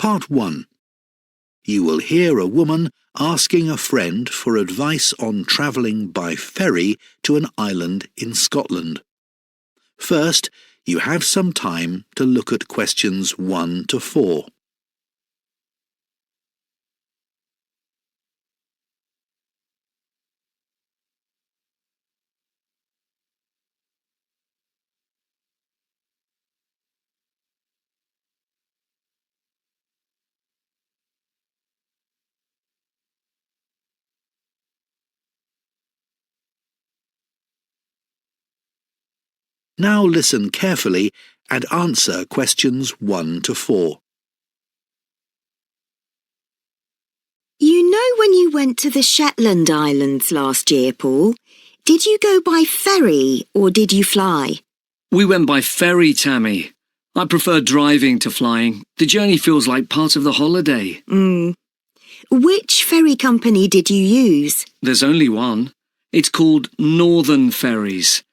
Part 1. You will hear a woman asking a friend for advice on travelling by ferry to an island in Scotland. First, you have some time to look at questions 1 to 4. Now listen carefully and answer questions 1 to 4. You know when you went to the Shetland Islands last year, Paul, did you go by ferry or did you fly? We went by ferry, Tammy. I prefer driving to flying. The journey feels like part of the holiday. Which ferry company did you use? There's only one. It's called Northern Ferries.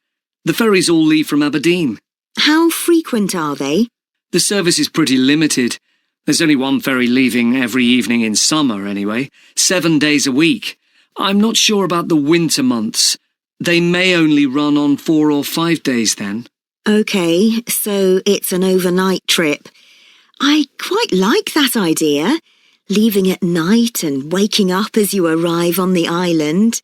The ferries all leave from Aberdeen. How frequent are they? The service is pretty limited. There's only one ferry leaving every evening in summer, anyway. 7 days a week. I'm not sure about the winter months. They may only run on 4 or 5 days then. OK, so it's an overnight trip. I quite like that idea, leaving at night and waking up as you arrive on the island.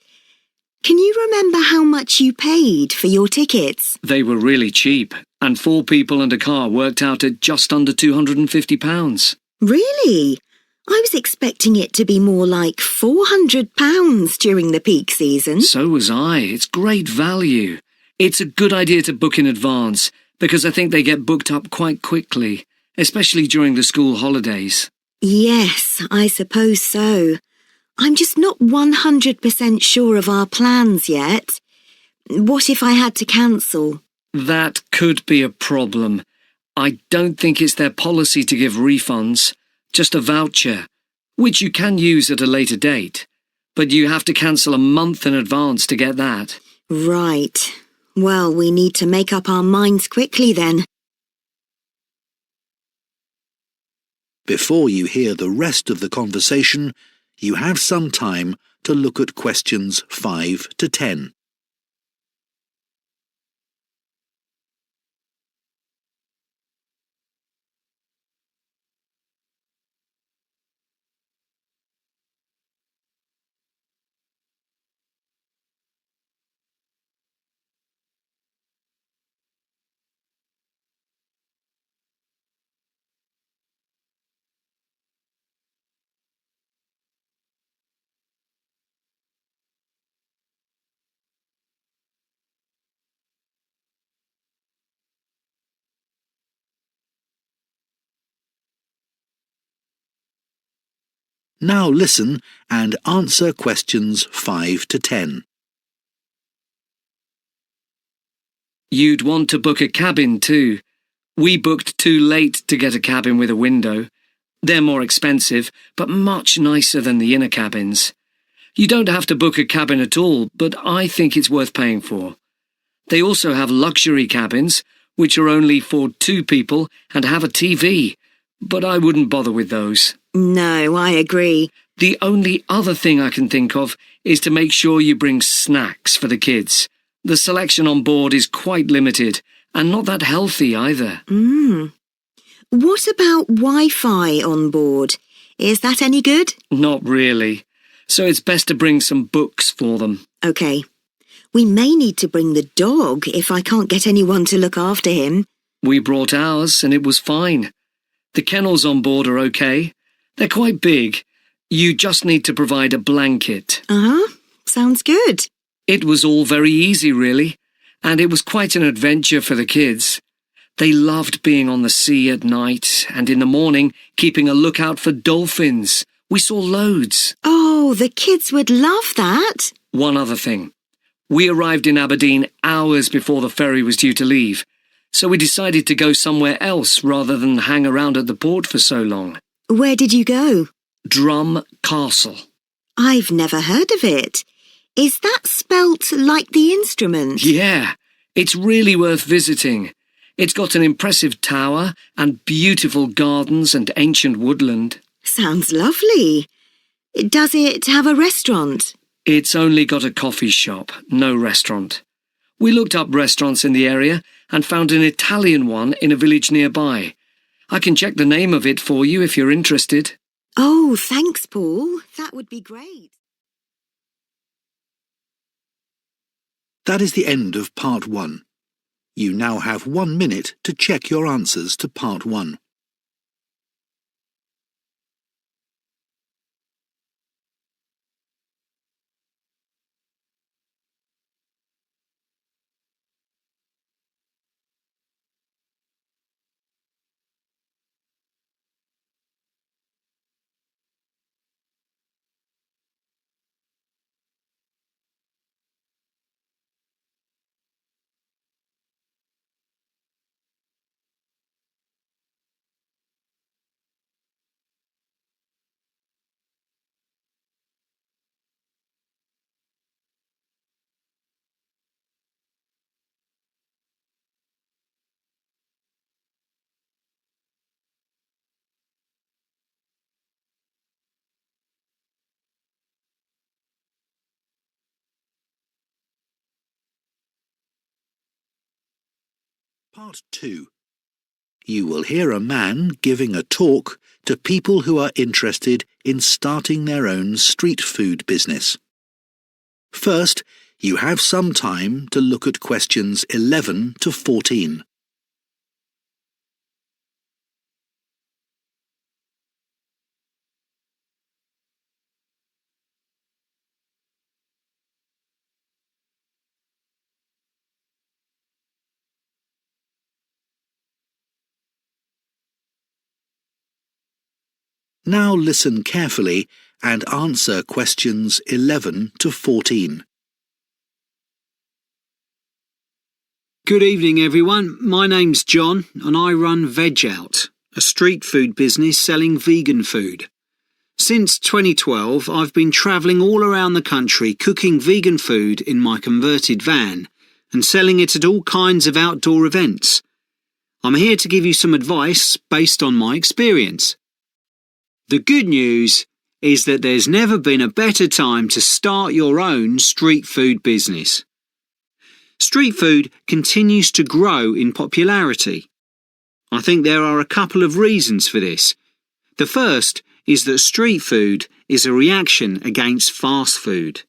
Can you remember how much you paid for your tickets? They were really cheap, and 4 people and a car worked out at just under £250. Really? I was expecting it to be more like £400 during the peak season. So was I. It's great value. It's a good idea to book in advance, because I think they get booked up quite quickly, especially during the school holidays. Yes, I suppose so. I'm just not 100% sure of our plans yet. What if I had to cancel? That could be a problem. I don't think it's their policy to give refunds, just a voucher, which you can use at a later date. But you have to cancel a month in advance to get that. Right. Well, we need to make up our minds quickly then. Before you hear the rest of the conversation, you have some time to look at questions 5 to 10. Now listen and answer questions 5 to 10. You'd want to book a cabin too. We booked too late to get a cabin with a window. They're more expensive, but much nicer than the inner cabins. You don't have to book a cabin at all, but I think it's worth paying for. They also have luxury cabins, which are only for 2 people and have a TV, but I wouldn't bother with those. No, I agree. The only other thing I can think of is to make sure you bring snacks for the kids. The selection on board is quite limited, and not that healthy either. What about Wi-Fi on board? Is that any good? Not really. So it's best to bring some books for them. OK. We may need to bring the dog if I can't get anyone to look after him. We brought ours, and it was fine. The kennels on board are OK. They're quite big. You just need to provide a blanket. Sounds good. It was all very easy, really, and it was quite an adventure for the kids. They loved being on the sea at night and in the morning keeping a lookout for dolphins. We saw loads. Oh, the kids would love that. One other thing. We arrived in Aberdeen hours before the ferry was due to leave, so we decided to go somewhere else rather than hang around at the port for so long. Where did you go? Drum Castle. I've never heard of it. Is that spelt like the instrument? Yeah, it's really worth visiting. It's got an impressive tower and beautiful gardens and ancient woodland. Sounds lovely. Does it have a restaurant? It's only got a coffee shop, no restaurant. We looked up restaurants in the area and found an Italian one in a village nearby. I can check the name of it for you if you're interested. Oh, thanks, Paul. That would be great. That is the end of part 1. You now have 1 minute to check your answers to part 1. Part 2. You will hear a man giving a talk to people who are interested in starting their own street food business. First, you have some time to look at questions 11 to 14. Now listen carefully and answer questions 11 to 14. Good evening, everyone. My name's John and I run Veg Out, a street food business selling vegan food. Since 2012, I've been travelling all around the country cooking vegan food in my converted van and selling it at all kinds of outdoor events. I'm here to give you some advice based on my experience. The good news is that there's never been a better time to start your own street food business. Street food continues to grow in popularity. I think there are a couple of reasons for this. The first is that street food is a reaction against fast food.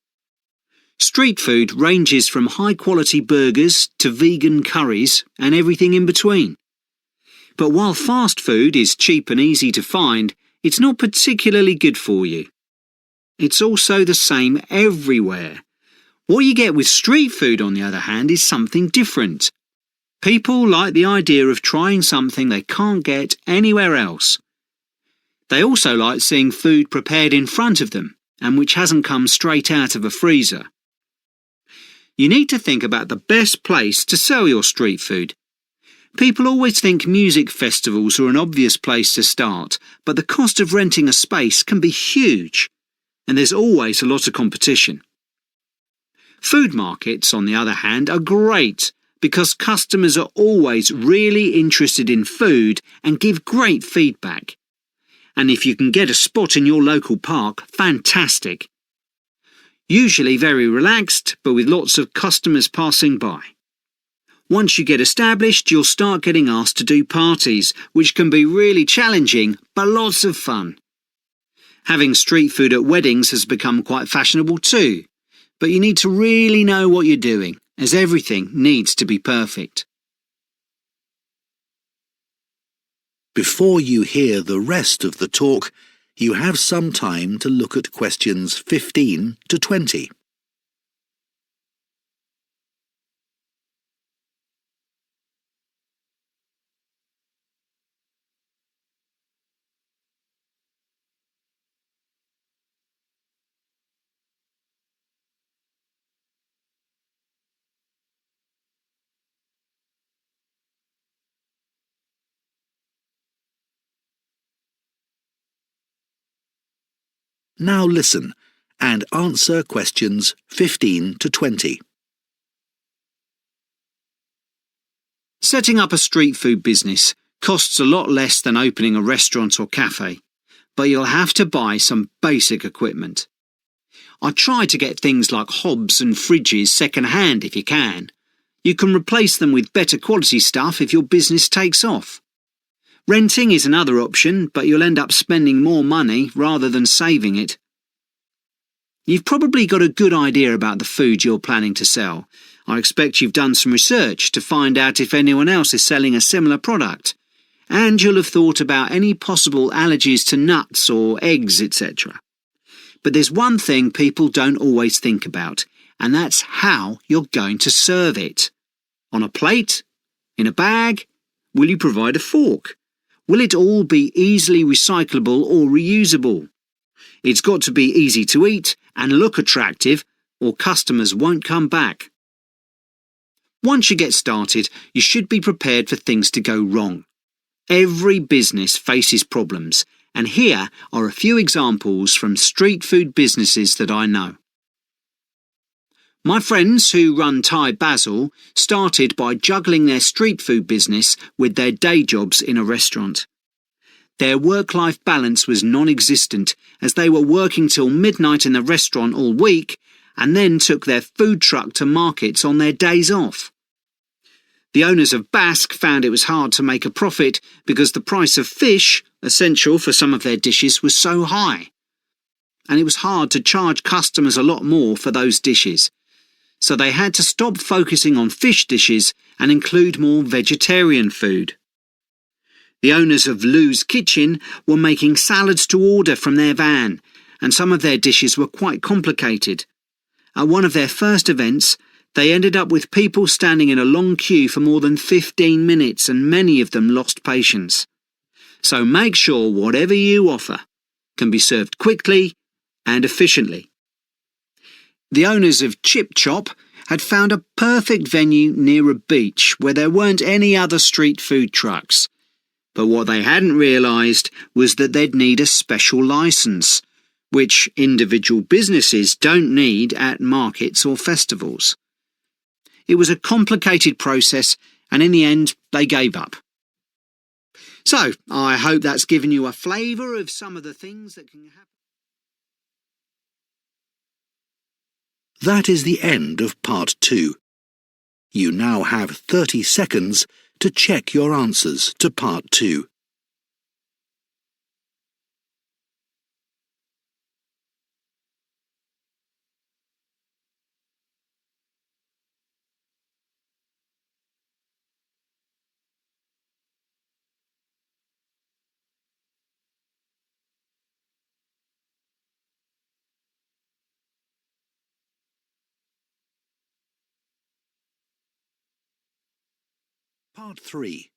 Street food ranges from high-quality burgers to vegan curries and everything in between. But while fast food is cheap and easy to find, it's not particularly good for you. It's also the same everywhere. What you get with street food, on the other hand, is something different. People like the idea of trying something they can't get anywhere else. They also like seeing food prepared in front of them and which hasn't come straight out of a freezer. You need to think about the best place to sell your street food. People always think music festivals are an obvious place to start, but the cost of renting a space can be huge, and there's always a lot of competition. Food markets, on the other hand, are great because customers are always really interested in food and give great feedback. And if you can get a spot in your local park, fantastic. Usually very relaxed, but with lots of customers passing by. Once you get established, you'll start getting asked to do parties, which can be really challenging, but lots of fun. Having street food at weddings has become quite fashionable too, but you need to really know what you're doing, as everything needs to be perfect. Before you hear the rest of the talk, you have some time to look at questions 15 to 20. Now listen and answer questions 15 to 20. Setting up a street food business costs a lot less than opening a restaurant or cafe, but you'll have to buy some basic equipment. I try to get things like hobs and fridges second-hand if you can. You can replace them with better quality stuff if your business takes off. Renting is another option, but you'll end up spending more money rather than saving it. You've probably got a good idea about the food you're planning to sell. I expect you've done some research to find out if anyone else is selling a similar product. And you'll have thought about any possible allergies to nuts or eggs, etc. But there's one thing people don't always think about, and that's how you're going to serve it. On a plate? In a bag? Will you provide a fork? Will it all be easily recyclable or reusable? It's got to be easy to eat and look attractive, or customers won't come back. Once you get started, you should be prepared for things to go wrong. Every business faces problems, and here are a few examples from street food businesses that I know. My friends who run Thai Basil started by juggling their street food business with their day jobs in a restaurant. Their work-life balance was non-existent as they were working till midnight in the restaurant all week and then took their food truck to markets on their days off. The owners of Basque found it was hard to make a profit because the price of fish, essential for some of their dishes, was so high. And it was hard to charge customers a lot more for those dishes. So they had to stop focusing on fish dishes and include more vegetarian food. The owners of Lou's Kitchen were making salads to order from their van, and some of their dishes were quite complicated. At one of their first events, they ended up with people standing in a long queue for more than 15 minutes, and many of them lost patience. So make sure whatever you offer can be served quickly and efficiently. The owners of Chip Chop had found a perfect venue near a beach where there weren't any other street food trucks. But what they hadn't realised was that they'd need a special licence, which individual businesses don't need at markets or festivals. It was a complicated process, and in the end, they gave up. So, I hope that's given you a flavour of some of the things that can happen. That is the end of part 2. You now have 30 seconds to check your answers to part 2. Part 3.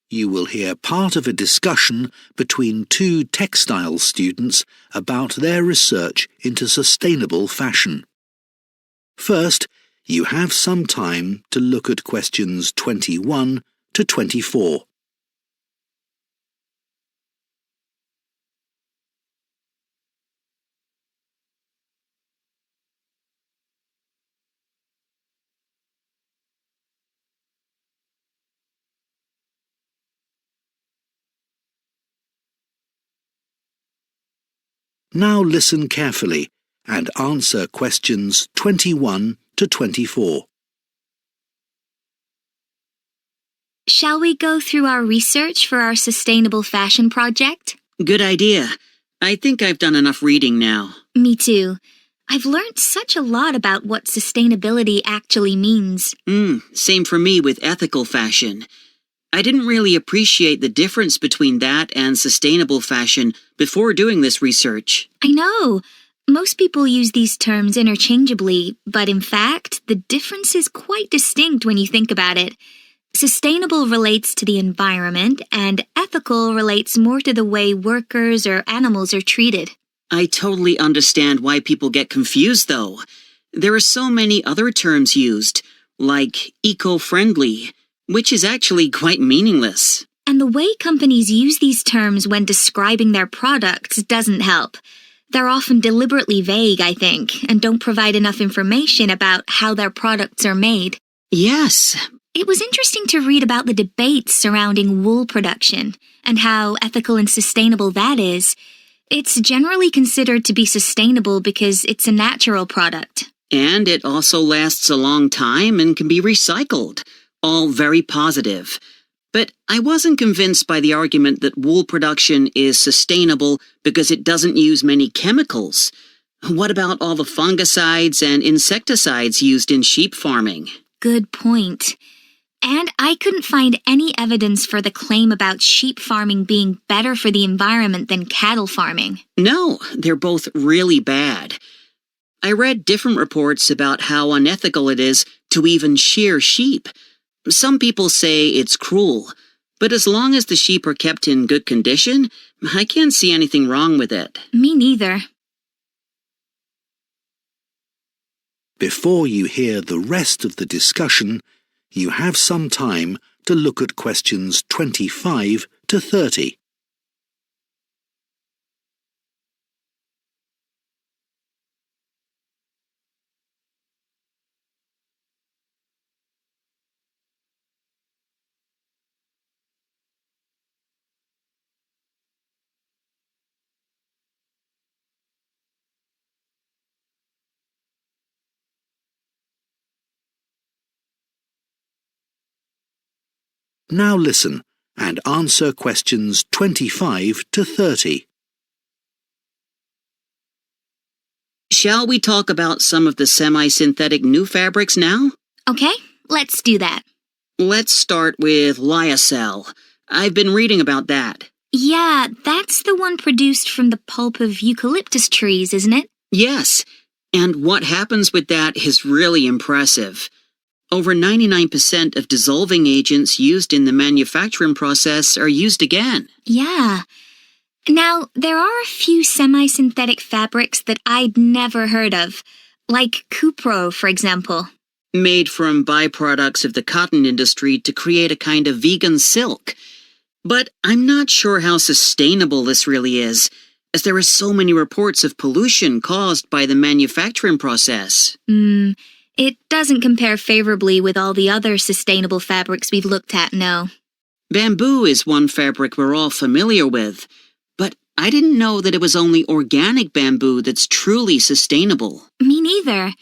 You will hear part of a discussion between two textile students about their research into sustainable fashion. First, you have some time to look at questions 21 to 24. Now listen carefully and answer questions 21 to 24. Shall we go through our research for our sustainable fashion project? Good idea. I think I've done enough reading now. Me too. I've learned such a lot about what sustainability actually means. Same for me with ethical fashion. I didn't really appreciate the difference between that and sustainable fashion before doing this research. I know. Most people use these terms interchangeably, but in fact, the difference is quite distinct when you think about it. Sustainable relates to the environment, and ethical relates more to the way workers or animals are treated. I totally understand why people get confused, though. There are so many other terms used, like eco-friendly, which is actually quite meaningless. And the way companies use these terms when describing their products doesn't help. They're often deliberately vague, I think, and don't provide enough information about how their products are made. Yes. It was interesting to read about the debates surrounding wool production and how ethical and sustainable that is. It's generally considered to be sustainable because it's a natural product. And it also lasts a long time and can be recycled. All very positive. But I wasn't convinced by the argument that wool production is sustainable because it doesn't use many chemicals. What about all the fungicides and insecticides used in sheep farming? Good point. And I couldn't find any evidence for the claim about sheep farming being better for the environment than cattle farming. No, they're both really bad. I read different reports about how unethical it is to even shear sheep. Some people say it's cruel, but as long as the sheep are kept in good condition, I can't see anything wrong with it. Me neither. Before you hear the rest of the discussion, you have some time to look at questions 25 to 30. Now listen and answer questions 25 to 30. Shall we talk about some of the semi-synthetic new fabrics now? Okay, let's do that. Let's start with lyocell. I've been reading about that. Yeah, that's the one produced from the pulp of eucalyptus trees, isn't it? Yes, and what happens with that is really impressive. Over 99% of dissolving agents used in the manufacturing process are used again. Yeah. Now, there are a few semi-synthetic fabrics that I'd never heard of, like cupro, for example. Made from byproducts of the cotton industry to create a kind of vegan silk. But I'm not sure how sustainable this really is, as there are so many reports of pollution caused by the manufacturing process. It doesn't compare favorably with all the other sustainable fabrics we've looked at, no. Bamboo is one fabric we're all familiar with, but I didn't know that it was only organic bamboo that's truly sustainable. Me neither.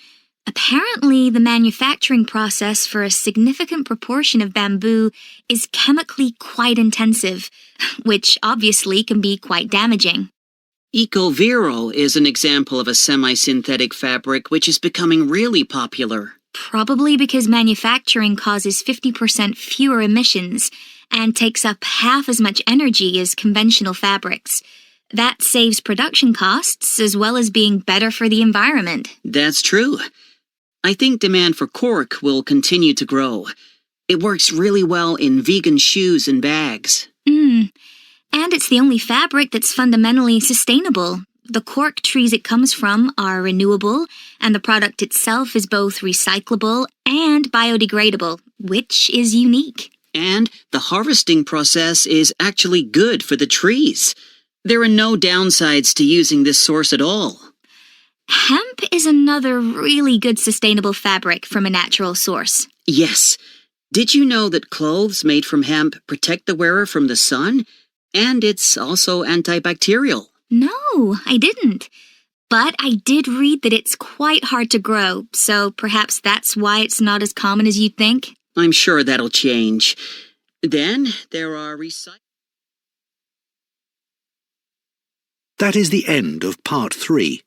Apparently, the manufacturing process for a significant proportion of bamboo is chemically quite intensive, which obviously can be quite damaging. EcoVero is an example of a semi-synthetic fabric which is becoming really popular. Probably because manufacturing causes 50% fewer emissions and takes up half as much energy as conventional fabrics. That saves production costs as well as being better for the environment. That's true. I think demand for cork will continue to grow. It works really well in vegan shoes and bags. And it's the only fabric that's fundamentally sustainable. The cork trees it comes from are renewable, and the product itself is both recyclable and biodegradable, which is unique. And the harvesting process is actually good for the trees. There are no downsides to using this source at all. Hemp is another really good sustainable fabric from a natural source. Yes. Did you know that clothes made from hemp protect the wearer from the sun? And it's also antibacterial. No, I didn't. But I did read that it's quite hard to grow, so perhaps that's why it's not as common as you'd think. I'm sure that'll change. Then there are That is the end of part 3.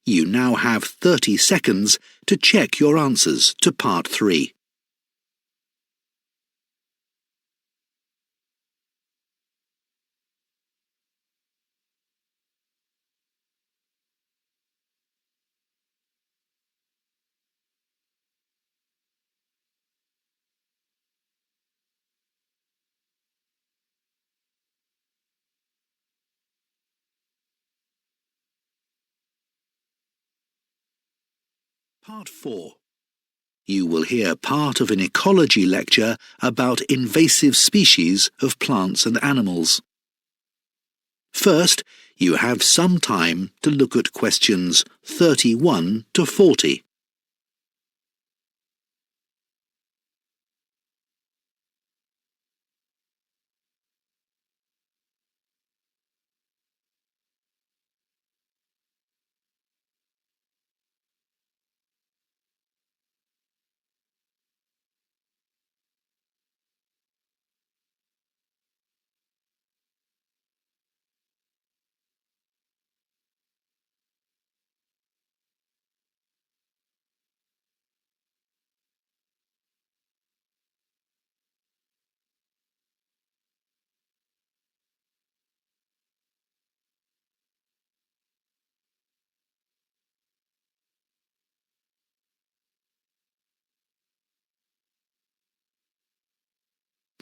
You now have 30 seconds to check your answers to part 3. Part 4. You will hear part of an ecology lecture about invasive species of plants and animals. First, you have some time to look at questions 31 to 40.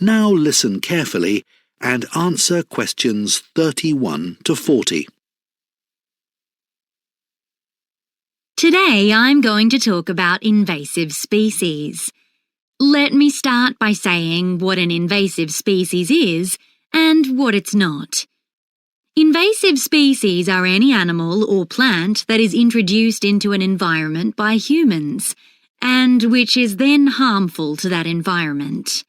Now listen carefully and answer questions 31 to 40. Today I'm going to talk about invasive species. Let me start by saying what an invasive species is and what it's not. Invasive species are any animal or plant that is introduced into an environment by humans, and which is then harmful to that environment.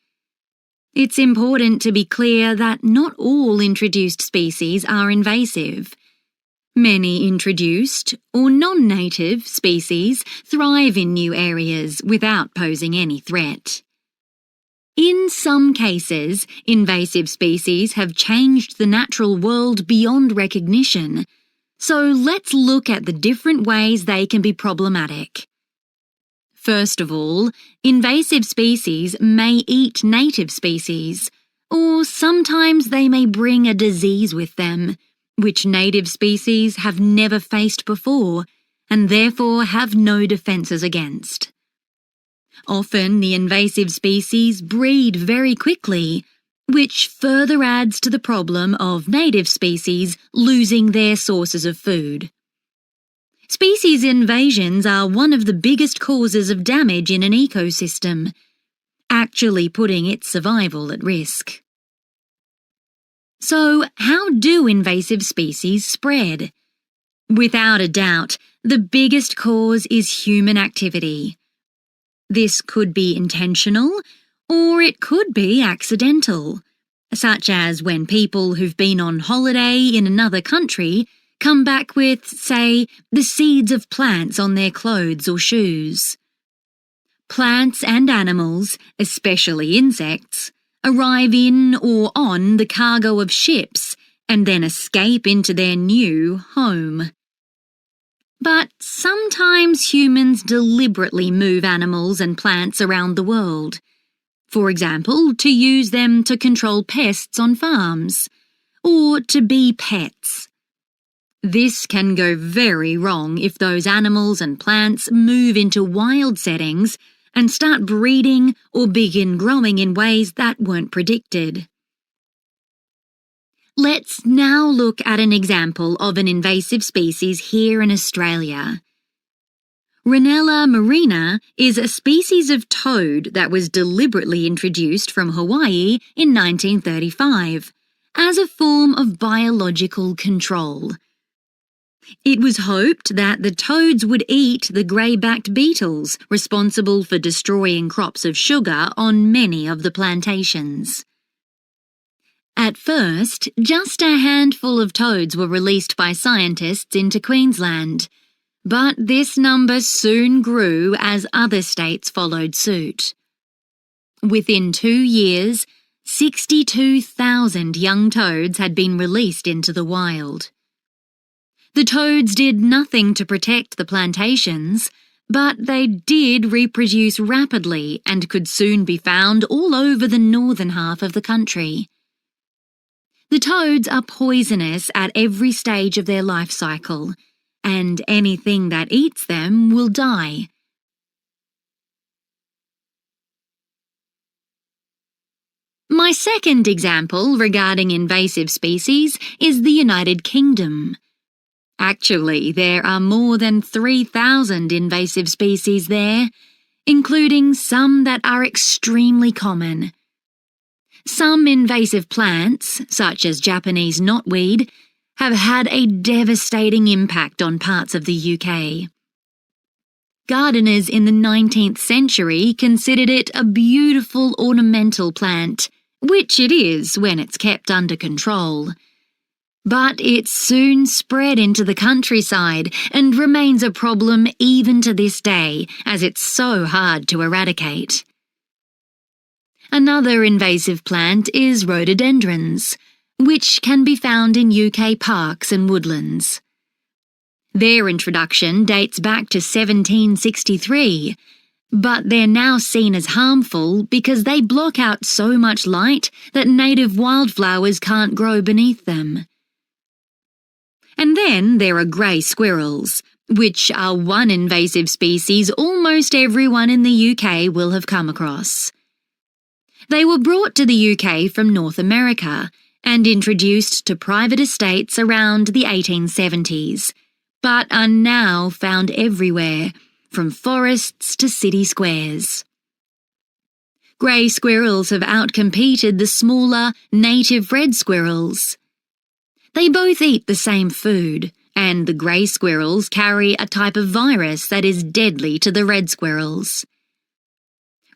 It's important to be clear that not all introduced species are invasive. Many introduced, or non-native, species thrive in new areas without posing any threat. In some cases, invasive species have changed the natural world beyond recognition, so let's look at the different ways they can be problematic. First of all, invasive species may eat native species, or sometimes they may bring a disease with them, which native species have never faced before, and therefore have no defences against. Often the invasive species breed very quickly, which further adds to the problem of native species losing their sources of food. Species invasions are one of the biggest causes of damage in an ecosystem, actually putting its survival at risk. So, how do invasive species spread? Without a doubt, the biggest cause is human activity. This could be intentional, or it could be accidental, such as when people who've been on holiday in another country come back with, say, the seeds of plants on their clothes or shoes. Plants and animals, especially insects, arrive in or on the cargo of ships and then escape into their new home. But sometimes humans deliberately move animals and plants around the world. For example, to use them to control pests on farms, or to be pets. This can go very wrong if those animals and plants move into wild settings and start breeding or begin growing in ways that weren't predicted. Let's now look at an example of an invasive species here in Australia. Rhinella marina is a species of toad that was deliberately introduced from Hawaii in 1935 as a form of biological control. It was hoped that the toads would eat the grey-backed beetles responsible for destroying crops of sugar on many of the plantations. At first, just a handful of toads were released by scientists into Queensland, but this number soon grew as other states followed suit. Within 2 years, 62,000 young toads had been released into the wild. The toads did nothing to protect the plantations, but they did reproduce rapidly and could soon be found all over the northern half of the country. The toads are poisonous at every stage of their life cycle, and anything that eats them will die. My second example regarding invasive species is the United Kingdom. Actually, there are more than 3,000 invasive species there, including some that are extremely common. Some invasive plants, such as Japanese knotweed, have had a devastating impact on parts of the UK. Gardeners in the 19th century considered it a beautiful ornamental plant, which it is when it's kept under control. But it soon spread into the countryside and remains a problem even to this day, as it's so hard to eradicate. Another invasive plant is rhododendrons, which can be found in UK parks and woodlands. Their introduction dates back to 1763, but they're now seen as harmful because they block out so much light that native wildflowers can't grow beneath them. And then there are grey squirrels, which are one invasive species almost everyone in the UK will have come across. They were brought to the UK from North America and introduced to private estates around the 1870s, but are now found everywhere, from forests to city squares. Grey squirrels have outcompeted the smaller, native red squirrels. They both eat the same food, and the grey squirrels carry a type of virus that is deadly to the red squirrels.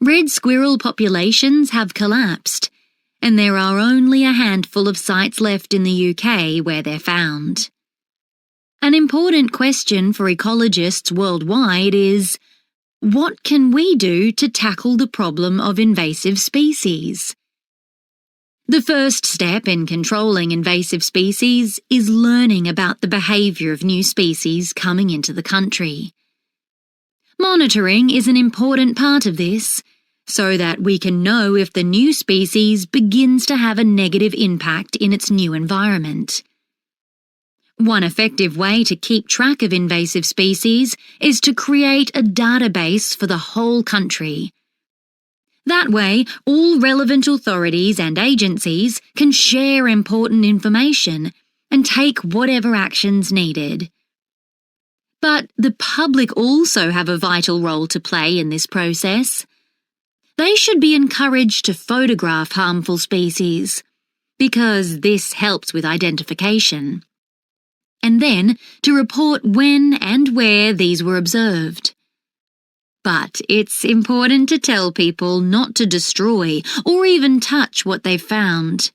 Red squirrel populations have collapsed, and there are only a handful of sites left in the UK where they're found. An important question for ecologists worldwide is, what can we do to tackle the problem of invasive species? The first step in controlling invasive species is learning about the behaviour of new species coming into the country. Monitoring is an important part of this, so that we can know if the new species begins to have a negative impact in its new environment. One effective way to keep track of invasive species is to create a database for the whole country. That way, all relevant authorities and agencies can share important information and take whatever actions needed. But the public also have a vital role to play in this process. They should be encouraged to photograph harmful species, because this helps with identification, and then to report when and where these were observed. But it's important to tell people not to destroy or even touch what they've found.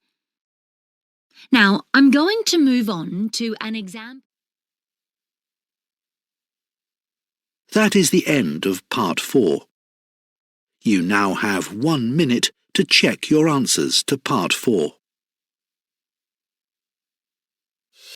Now, I'm going to move on to an example. That is the end of part 4. You now have 1 minute to check your answers to part 4.